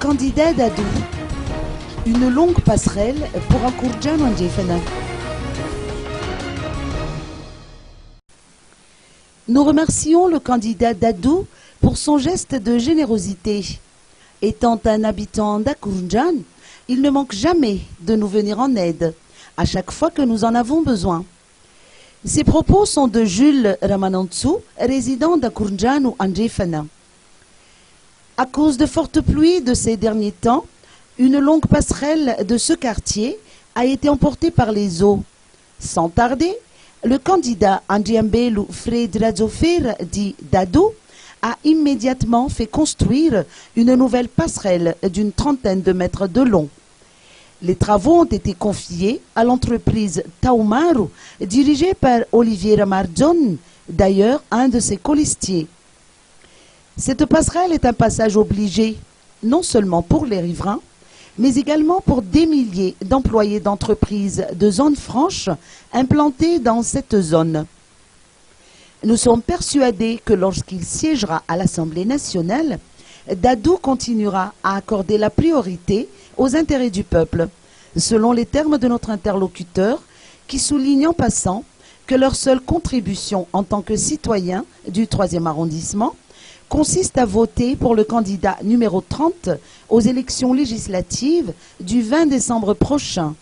candidat d'Adou. Une longue passerelle pour un Kourjan en Djefana. Nous remercions le candidat d'Adou pour son geste de générosité. Étant un habitant d'Akourjan, il ne manque jamais de nous venir en aide, à chaque fois que nous en avons besoin. Ces propos sont de Jules Ramanantsou, résident d'Akourjan ou Andjefana. À cause de fortes pluies de ces derniers temps, une longue passerelle de ce quartier a été emportée par les eaux. Sans tarder, le candidat Andjiambelu Fredrazofir dit Dadou a immédiatement fait construire une nouvelle passerelle d'une trentaine de mètres de long. Les travaux ont été confiés à l'entreprise Taumaru, dirigée par Olivier Ramarjon, d'ailleurs un de ses colistiers. Cette passerelle est un passage obligé, non seulement pour les riverains, mais également pour des milliers d'employés d'entreprises de zones franches implantés dans cette zone. Nous sommes persuadés que lorsqu'il siégera à l'Assemblée nationale, Dadou continuera à accorder la priorité aux intérêts du peuple, selon les termes de notre interlocuteur, qui souligne en passant que leur seule contribution en tant que citoyen du 3e arrondissement consiste à voter pour le candidat numéro 30 aux élections législatives du 20 décembre prochain.